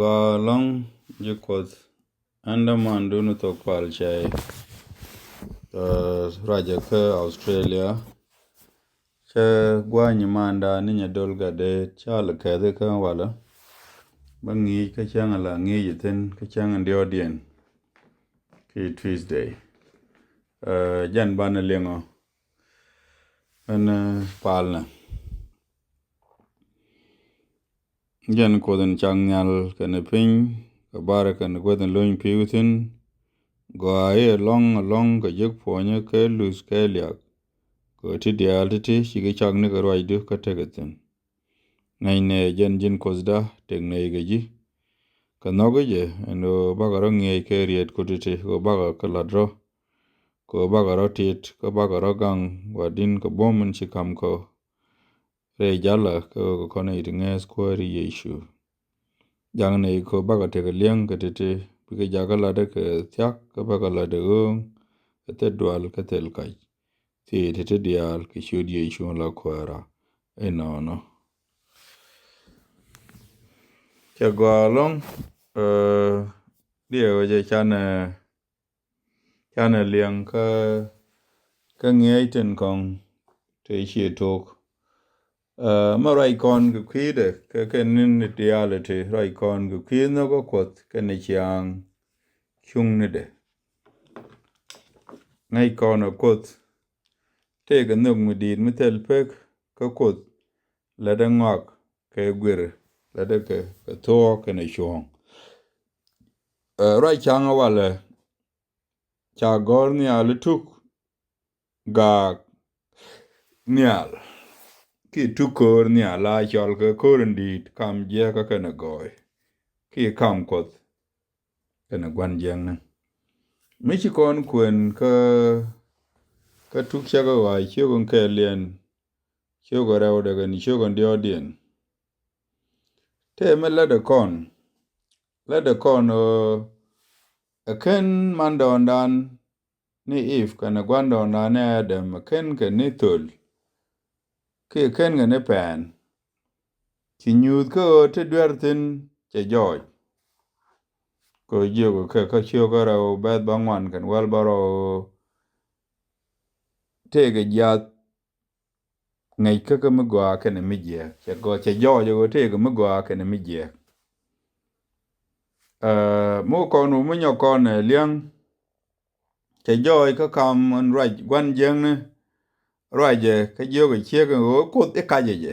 Long jikot Andaman dunu Thok Pal chai raja ke Australia che gwany manda ni nyadolga de chal kede ka wala bangi ka changa la ngi yiten ka changa ndiodien ki Tuesday jan bana lengo an palna jan koden changyal kene ping ka bara kan koden loin piutin go aye long ka juk ponye ke lus ke liak ko ti dialiti shige chagne ka roi du ka tegatin ngai ne jen kozda tegne geji ka nogoje endo bagaro ngie ke riet kutiti go baga ka ladro ko bagaro tit ko bagaro gang wadin ko bomun chikam ko re jala ko kone itinges ko ri yeshu jang ne ko baga tega liang ka titi bige jagala de ke tiak ka baga la de te dual ka tel kai ti te dial ki shudi yeshu la kwara no ke gwalong dia waje chane liang ka ngeiten kong te shi tok ma rai kon ku kide ka nin reality rai kon ku kino go kot ka ne chiang chung ne de ngai kon kot te ga nuk mudid mitel pek ka kot la da ngak ka gwir la da ka to ka ne chong rai chang wala cha gor ni alutuk ga nial ki tukor ni ala chol ka korndit kam je ka kana goy ki kam kot kana gwan jeng na michi kon kwen ka tuk chaga wa chogon ke lien chogo raw daga ni chogon diodien te me lada kon ken mandondan ni if kana gwandondan ne adam ken ke ni tul ki ken ne pen ki nyuth ko te dwerthin che joj ko jego ka chogo raw beth bangwan kan wal baro tege jat ngai ka mgwa kene mijek che go che jojo go tege mgwa kene mijek mo konu munyo kone liang che joy ka kam an raj gwan jeng ne raje ka jogo chege go kut e kajeje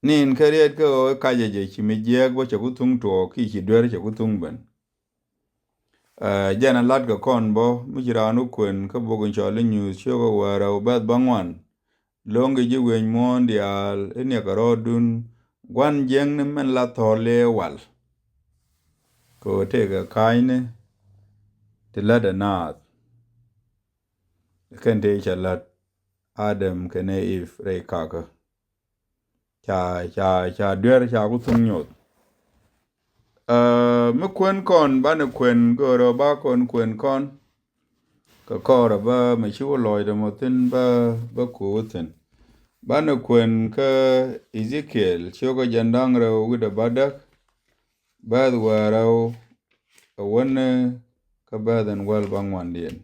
nin kariet ko kajeje chi mijek bo che kutung to ki chi dwer che kutung ben jana lat ga kon bo mujiranu kwen ka bogun chole news chogo wara obad bangwan longe ji wen mondial ene karodun gwan jeng ne men la thole wal ko tega kaine te lada naat kente chalat adam kene if rei kaka cha dwer cha kutung nyot me kwen kon bane kwen goro ba kwen kon ka kora ba me chiwo loy de motin ba kutin bane kwen ka Ezekiel chogo jandang raw wida badak bad waraw wane ka badan wal bangwan dien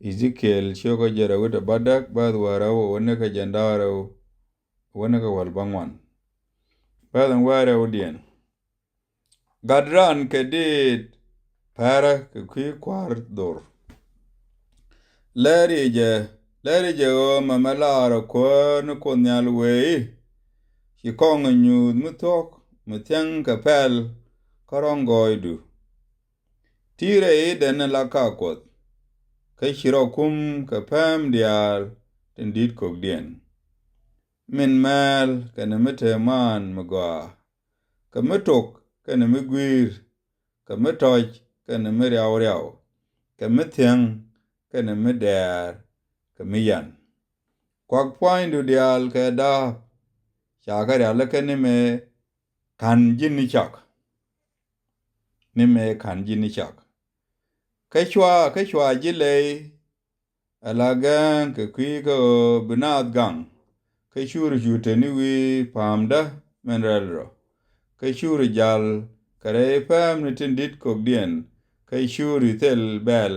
Ezekiel chogo jara wida badak bad waraw wane ka jandaraw wane ka wal bangwan badan waraw dien gadran ke dit para ke kui kwar dor Lerije o mamalara kwen kunyal wei ki kong nyud mutok mutiang ka pel karongoidu tire den la kakot ka shiro kum ka pam dial tindit kok dien min mal kana mete man mgwa ka mutok kana mgwir ka mutoj kana mriaw ka mutiang kana mder ka miyan kwak pointu dial ka da chaka dial ka nime kan jini chak ka chwa jilei alagan ka kwi ka binat gang ka shuru shute ni wi pamda menrelro kai shuri jal kare pam ni tindit kok dien kai shuri tel bel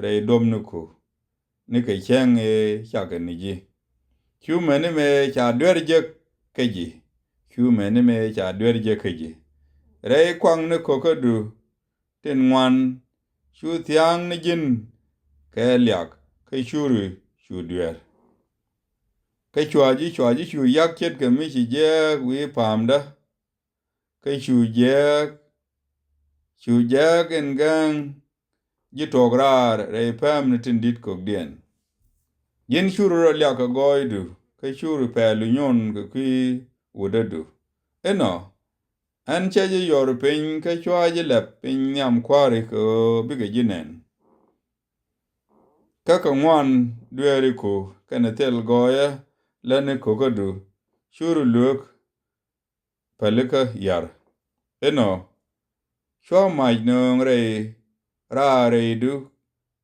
re domnuku ni kai cheng e chagan ni ji chume ni me cha dwerje keji chume ni me cha dwerje keji re kwang ni kokadu tin ngwan chu thiang ni jin ke liak kai shuri chu dwer kai chwaji chu yak chet ke mi chi je wi pamda kai chu je en gang ji tograr re pam ni tindit kok dien yin shuru liak goidu kai shuru pelu nyon ke ki udadu eno an cheje yor piny ka chwaji lep piny nyam kwari ko bige jinen kaka ngwan dweri ko kene tel goya lene kokadu shuru luk palika yar eno chwa maj nong rei ra reidu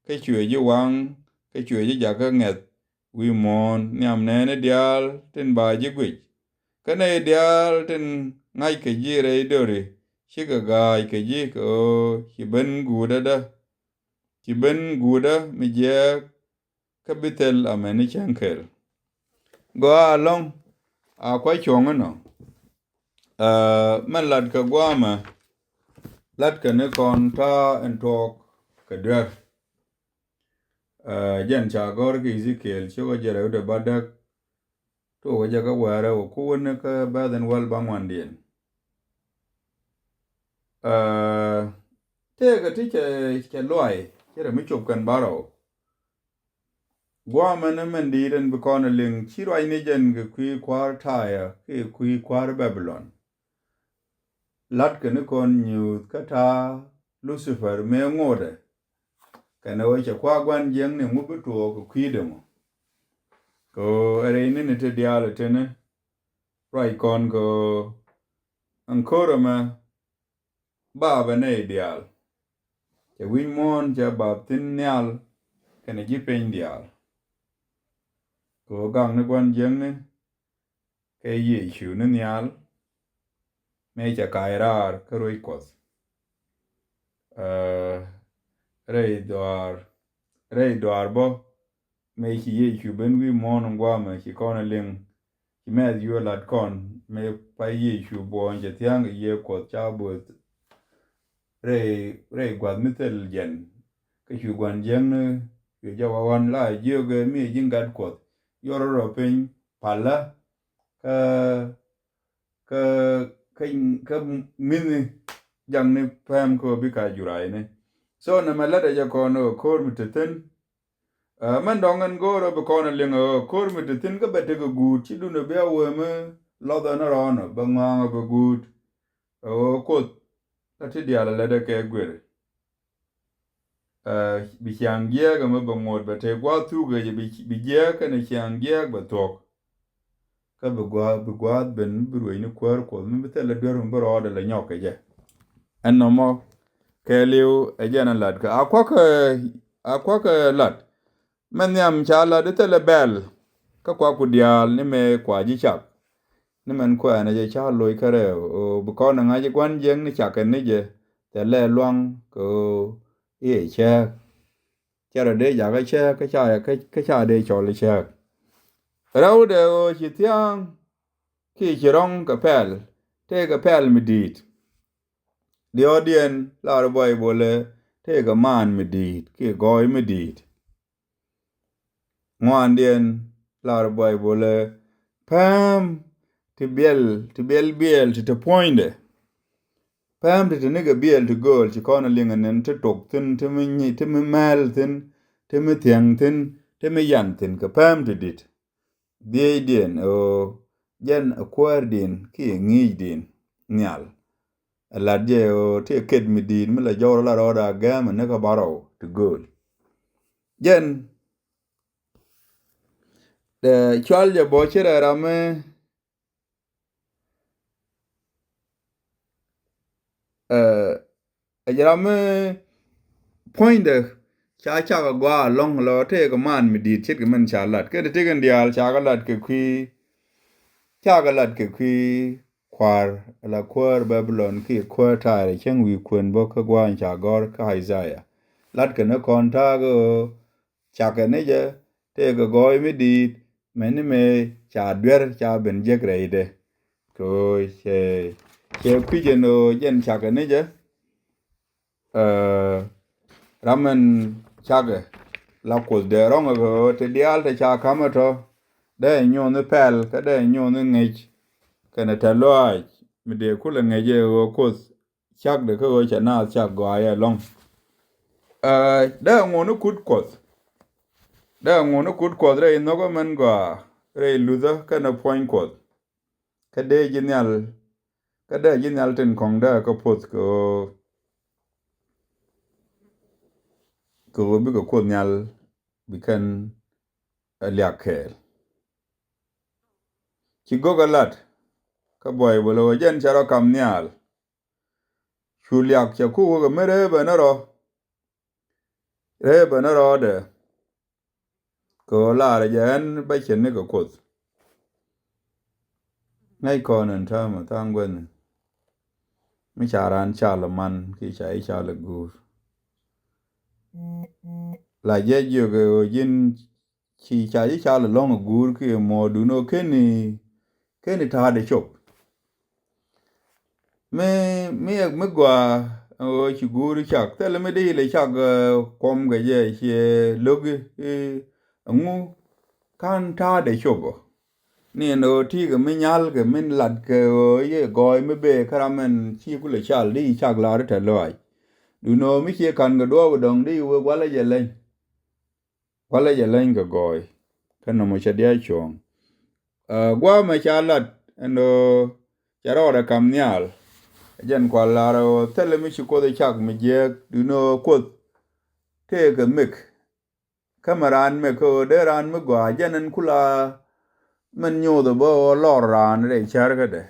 ka chweji wang ka chweji jaka nget wi mon nyam nene dial tin baji gwich kane dial tin ngai ke ji rei dori shiga gai ke ji ko hiben guda mi je kabitel ameni chankel go along a kwa chongono man lad ka gwama lad ka ne kon ta en tok ka dwer jen cha gor ki Ezekiel chogo jere de badak to ga jaga ware o ku ne ka baden wal bangwandien te ga ti ke loy kere mi chop kan baro gwama ne mendiren bi kon ling chiroi ne jen ga kui kwar taya ki kui kwar Babylon lat ke ne kon nyu kata Lucifer me ngode kana wache kwa gwan jeng ne mubuto ko kwidemo ko ere ne te diale tene rai kon go ankora ma baba ne dial ke win mon ja bab tin nyal kana ji pen dial ko gang ne gwan jeng ne ke ye shu ne nyal me ja kairar ko roi kos rei doar bo me ki ye shu ben wi mon ngwa ma ki kon ling ki me yu lat kon me pa ye shu bo nje tiang ye ko cha bo rei gwad mitel jen ke shu gwan jeng ne ye ja wan la ye ge mi jingat ko yoro ro pen pala ka mini jang ne pam ko bi ka jurai ne so na malada ja kono kor miteten man dongan goro be kono lingo kor miteten ka bete go gut ti du no be we me loda na rono banga be gut o ko ati dia la de ke gwer bi kyang ye ga me bangod be te gwa tu ga bi ye ka ne kyang ye ba tok ka be gwa ben bi ro ni kwar ko me te la dwer mo ro de la nyoke je en no mo ke liu e jena lad ka akwa ka lad men yam chala de tele bel ka kwa ku dial ni me kwa ji chak ni men kwa na je cha loy kare o bu ko na ngaji kwan jeng ni chak ni je te le luang ko ye che chara de ja ka che ka cha de cho le che rau de o chi tiang ki chirong ka pel te ka pel mi dit the audience la boy bole take a man medit ke goy medit ngwan dien la boy bole pam biel to point pam to nigga biel to goal to corner lingen to tok tin to me mal tin to me tiang tin to me yan tin ka pam to dit the dien o jen aquardin ki ngi din nyal ladje o te ked midin mi la jor la roda gam ne ka baro to good jen de chalje bo chere rame rame point cha ga gwa long lo te ka man midit chit ka man chalat ke te gan dial cha ga lat ke kwi cha ga lat ke kwi kwar la kwar Babylon ki kwar tare chen wi kwen bo ka gwan cha gor ka Isaiah lat ka ne kon ta go cha ka ne je te go goy mi di men me cha dwer cha ben je greide ko che pije no jen cha ka ne je ramen chage la kul de rong go te dial te cha kamato de nyo ne pel ka de nyo ne ngich kana ta loa mi de kula ngeje go kos chak de ko cha na chak go ya long de ngo no kut kos re no go man go re luza kana point kos ka de genial ten kong da ko pot ko bi ko nyal bikan aliakel ki go galat ka boy bolo jen charo kam nyal chuliak cha ku go mere banaro de ko la jen ba chen ne ko kos ngay konen tama tangwen mi charan chala man ki chai chala gur la je yo yin chi chai chala long gur ki mo du no keni ta de chop me gwa o chi gur chak tele me de le chak kom ga ye che logi ngu kan ta de chop ni no ti ga mi nyal ga min lat ke ye goy me be karamen chi ku le chal di chak la ta loy du no mi che kan ga do dong di we wala ye len ga goy kan no mo cha dia chong gwa ma cha lat no charo da kam nyal jen kwa la ro tele mi chi ko de chak mi je du no ko te ga mik kamaran me ko de ran me gwa jenen kula men nyo do bo lor ran re char ga de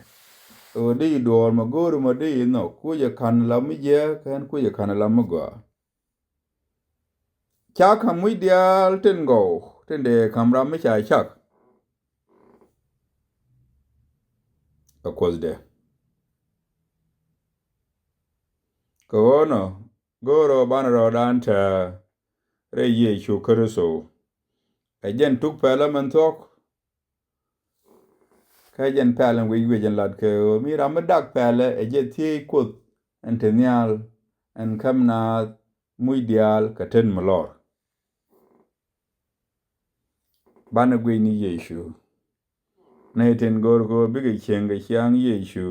o di do ma guru ma di no ku je kan la mi je kan ku je kan la ma gwa cha kam wi dial ten go ten de kam ra mi cha chak a kos de ko no goro ban ro dan ta re ye chu kerso a jen tuk pala man thok ka jen pala wi jen lat ke mi ram dak pala e je ti kut antenial en kam na muy dial ka ten malor bana gwe ni yeshu na ten gor go bige chenga chiang yeshu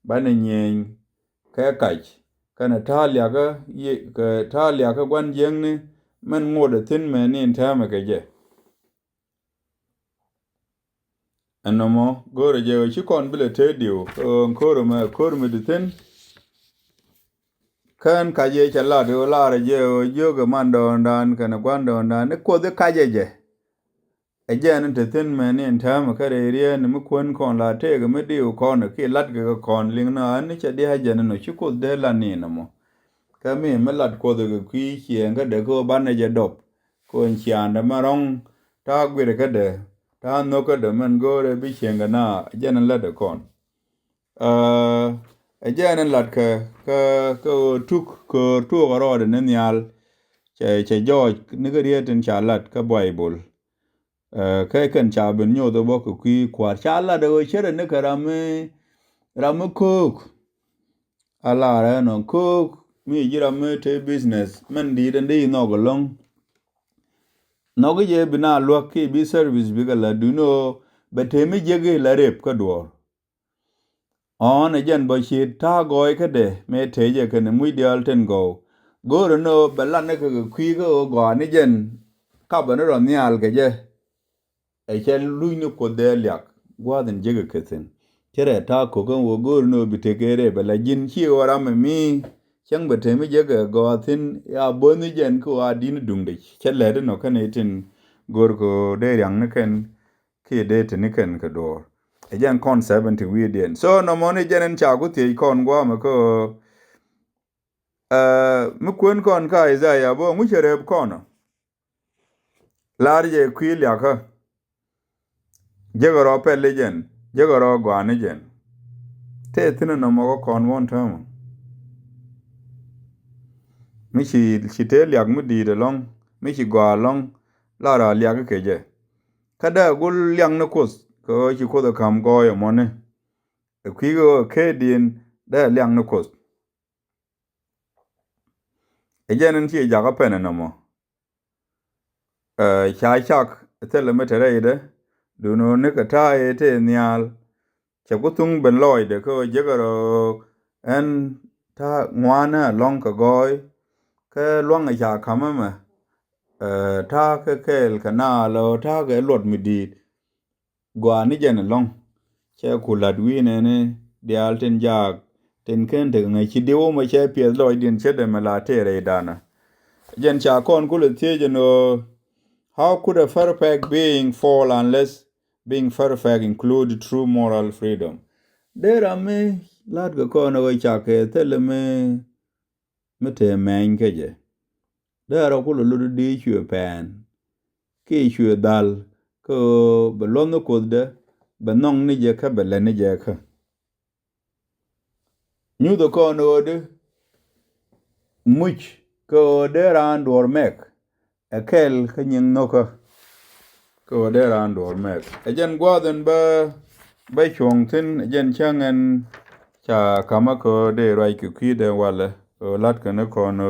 bana nyen ka kach kana talia ga ye ka talia ka gwan jeng ni man ngode tin me ni ntama ka je anomo goro je chi kon bile te dio koro me ditin kan ka je chala do la je yo ga mando ndan kana gwando ndan ko de ka je ajen te tin me ni ntama ka re rie ni mu kon kon la te ga me dio kon ki lat ga kon ling na ni cha de ha je no chi ko de la ni no ka mi me lat ko de ki chienga de ko ban je dop ko chianda marong ta gwire ka de ta no ka de man gore bi chienga na jen la de kon jen lat ka tuk ko tu ro de ne nyal che jo ni ga rie tin cha lat ka bible ka kan cha ben nyo do bo ku kwar cha la de chere ne ka ram cook ala ra no cook mi jira me te business man di den di no go long no ge je bina lo ki bi service bi ga la du no be te mi je ge la rep ka do on jen bo shi ta go ka de me te je ka ne mu dial ten go no be la ne ka ku go ni jen ka ba no ni al ge je e chen lu ni ko de lyak gwa den je ge keten kere ta ko wo no bi te gere be la jin chi ora me mi chang be te mi je go thin ya bo ni jen ko adin dung de chele de no kan etin ko de yang ne ken ki de te ni ken ka do e jen kon 70 wi den so no mo ni jen cha ku ti kon gwa me ko mi kun kon ka Isaiah bo mu chere kono lar je kwi lya ka je go pe le jen je go gwa ni jen te thin no mo kon won tam mi chi te liag mu di de long mi chi gwa long la ra liag ke je kada gul liang no kos ko chi ko da kam go yo mo ne kwi go ke din da liang no kos e jenen chi ja ga pen no mo cha chak te le metere de du no ne ka ta e te nyal cha ku tung ben loy de ko je garo en ta ngwana long ka goy ke luang a ja kama ma ta ke kel kana lo ta ke lot mi di gwa ni jen long che ku lat wi ne dial ten jak ten ken de ngai chi dewo ma che pie loy din che de ma la te re dana jen cha kon ku le tie no how could a perfect being fall unless being perfect include true moral freedom there are me lad go kon we cha ke tele me te men ke je there are ku lu di chu pen ki chu dal ko belon ko de benong ni je ka bele ni je ka nyu do kon ode much ko de ran dor mek akel ka nyin no ko de ran dor mek ejen gwaden ba chong tin ejen changen cha kama ko de rai ku ki de wale o lat ka ne kono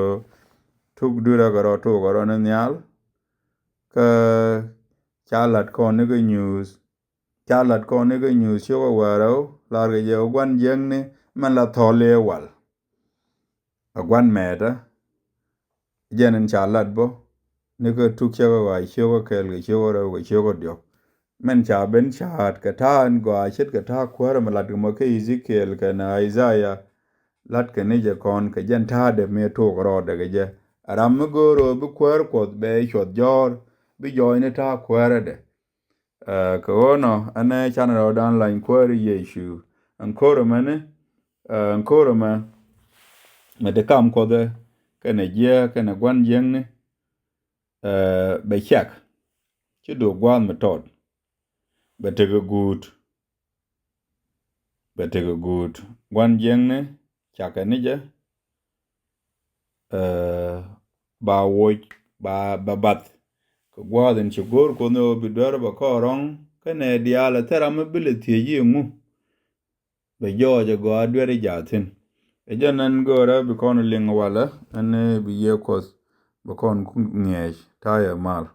tuk dura garo to garo ne nyal ka chalat ko ne news chalat ko ne news yo waro la ge yo gwan jeng ne man la thole wal agwan meda jenen chalat bo ne ko tuk che wa che ko kel ge che ro ge che ko dio men cha ben chat ka tan go a chet ka ta kwar malat mo ke Ezekiel ka na Isaiah lat ke ne je kon ke jen ta de me to ro de ge je aram go ro bu kwar ko be chot jor bi jo ne ta kwar de ko no ane chan ro dan line kwar yeshu an koro mane an koro ma de kam ko de ke ne je ke ne gwan jeng ne be chak chi do gwan metod betege good gwan jeng ne chaka nije ba woj ba bat ko gwaden chugor ko no bidwar ba korong kane diala teram ability yi mu be joje go adwere jatin ejanan gora bi kon ling wala ane bi ye kos ba kon ngej taya mal